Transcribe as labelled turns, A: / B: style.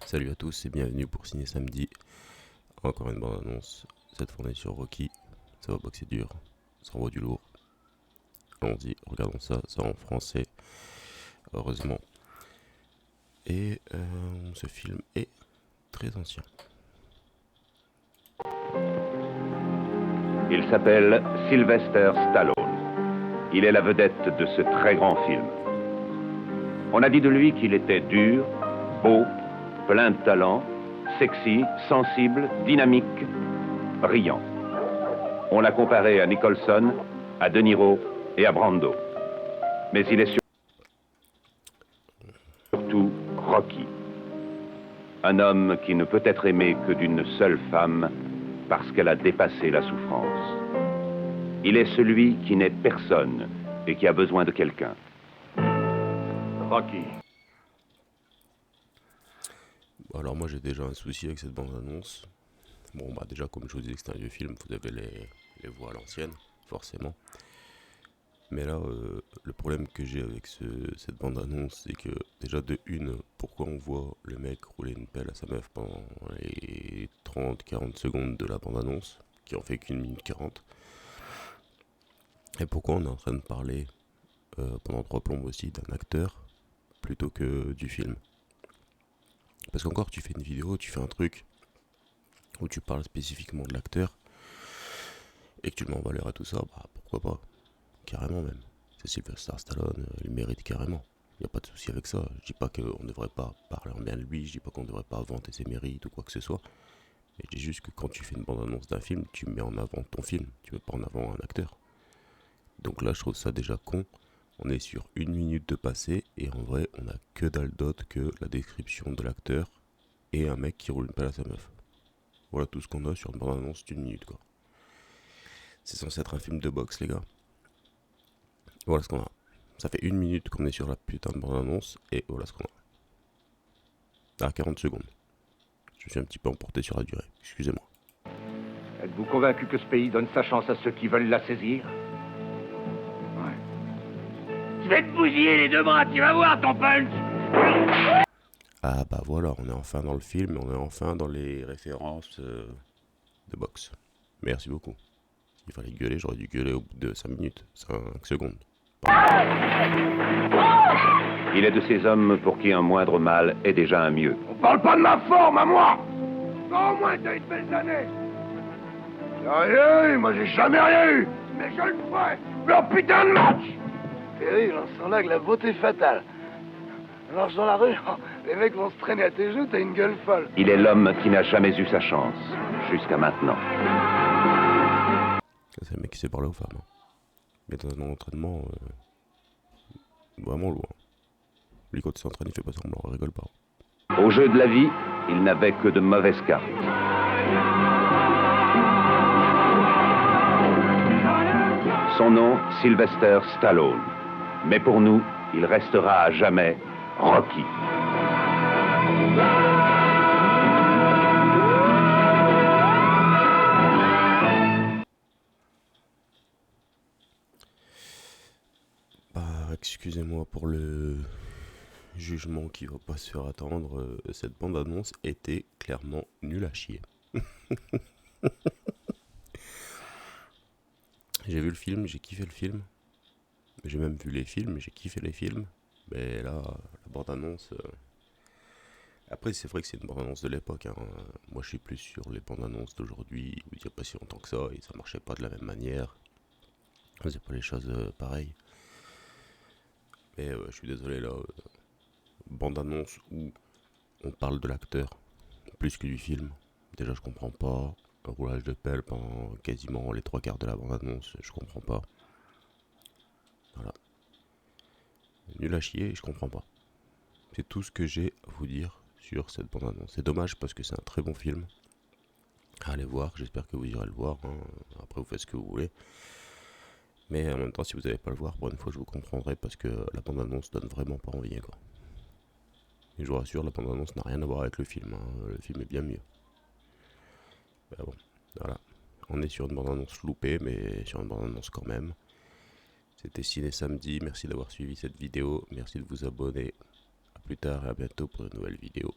A: Salut à tous et bienvenue pour Ciné Samedi. Encore une bonne annonce. Cette fois on est sur Rocky. Ça va boxer dur. Ça envoie du lourd. Allons-y, regardons ça. Ça en français. Heureusement. Et ce film est très ancien.
B: Il s'appelle Sylvester Stallone. Il est la vedette de ce très grand film. On a dit de lui qu'il était dur, beau, plein de talent, sexy, sensible, dynamique, brillant. On l'a comparé à Nicholson, à De Niro et à Brando. Mais il est surtout Rocky. Un homme qui ne peut être aimé que d'une seule femme parce qu'elle a dépassé la souffrance. Il est celui qui n'est personne et qui a besoin de quelqu'un. Rocky.
A: Alors moi j'ai déjà un souci avec cette bande-annonce. Bon bah déjà comme je vous disais que c'est un vieux film, vous avez les voix à l'ancienne, forcément. Mais là, le problème que j'ai avec cette bande-annonce, c'est que déjà de une, pourquoi on voit le mec rouler une pelle à sa meuf pendant les 30-40 secondes de la bande-annonce, qui en fait qu'une minute 40. Et pourquoi on est en train de parler pendant 3 plombes aussi d'un acteur plutôt que du film. Parce qu'encore tu fais une vidéo, tu fais un truc où tu parles spécifiquement de l'acteur et que tu le mets en valeur à tout ça, bah pourquoi pas. Carrément même. C'est Sylvester Stallone, il mérite carrément. Il n'y a pas de souci avec ça. Je dis pas qu'on ne devrait pas parler en bien de lui, je dis pas qu'on ne devrait pas vanter ses mérites ou quoi que ce soit. Mais je dis juste que quand tu fais une bande-annonce d'un film, tu mets en avant ton film, tu mets pas en avant un acteur. Donc là, je trouve ça déjà con. On est sur 1 minute de passé et en vrai, on a que dalle d'autre que la description de l'acteur et un mec qui roule une pelle à sa meuf. Voilà tout ce qu'on a sur une bande-annonce d'1 minute quoi. C'est censé être un film de boxe, les gars. Voilà ce qu'on a. Ça fait 1 minute qu'on est sur la putain de bande-annonce et voilà ce qu'on a. 40 secondes. Je suis un petit peu emporté sur la durée, excusez-moi.
C: Êtes-vous convaincu que ce pays donne sa chance à ceux qui veulent la saisir? Ouais. Je vais te bousiller les deux bras, tu vas voir ton punch!
A: Ah bah voilà, on est enfin dans le film, on est enfin dans les références de boxe. Merci beaucoup. S'il fallait gueuler, j'aurais dû gueuler au bout de 5 minutes, 5 secondes.
B: Il est de ces hommes pour qui un moindre mal est déjà un mieux.
C: On parle pas de ma forme à moi! Non, au moins t'as eu de belles années! J'ai rien eu, moi j'ai jamais rien eu! Mais je le ferai! Leur putain de match!
D: Perry, j'en sens là que la beauté fatale. Marche dans la rue, les mecs vont se traîner à tes joues, t'as une gueule folle.
B: Il est l'homme qui n'a jamais eu sa chance, jusqu'à maintenant.
A: Ça, c'est le mec qui sait parler aux femmes. Mais dans un entraînement, vraiment loin. Lui, quand il s'entraîne, il fait pas semblant, il rigole pas.
B: Au jeu de la vie, il n'avait que de mauvaises cartes. Son nom, Sylvester Stallone. Mais pour nous, il restera à jamais Rocky.
A: Bah, excusez-moi pour le jugement qui va pas se faire attendre. Cette bande-annonce était clairement nulle à chier. J'ai vu le film, j'ai kiffé le film. J'ai même vu les films, j'ai kiffé les films. Mais là, la bande-annonce... Après, c'est vrai que c'est une bande-annonce de l'époque. Hein. Moi, je suis plus sur les bandes-annonces d'aujourd'hui, où il n'y a pas si longtemps que ça, et ça marchait pas de la même manière. C'est pas les choses pareilles. Mais je suis désolé, là, bande-annonce où on parle de l'acteur plus que du film. Déjà, je comprends pas. Un roulage de pelle pendant quasiment les 3 quarts de la bande-annonce, je comprends pas. Voilà. Nul à chier, je comprends pas. C'est tout ce que j'ai à vous dire sur cette bande-annonce. C'est dommage parce que c'est un très bon film. Allez voir, j'espère que vous irez le voir. Hein. Après, vous faites ce que vous voulez. Mais en même temps, si vous n'allez pas le voir, pour une fois, je vous comprendrai parce que la bande-annonce donne vraiment pas envie, quoi. Et je vous rassure, la bande-annonce n'a rien à voir avec le film. Hein. Le film est bien mieux. Ben bon, voilà. On est sur une bande-annonce loupée, mais sur une bande-annonce quand même. C'était Ciné Samedi. Merci d'avoir suivi cette vidéo. Merci de vous abonner. A plus tard et à bientôt pour de nouvelles vidéos.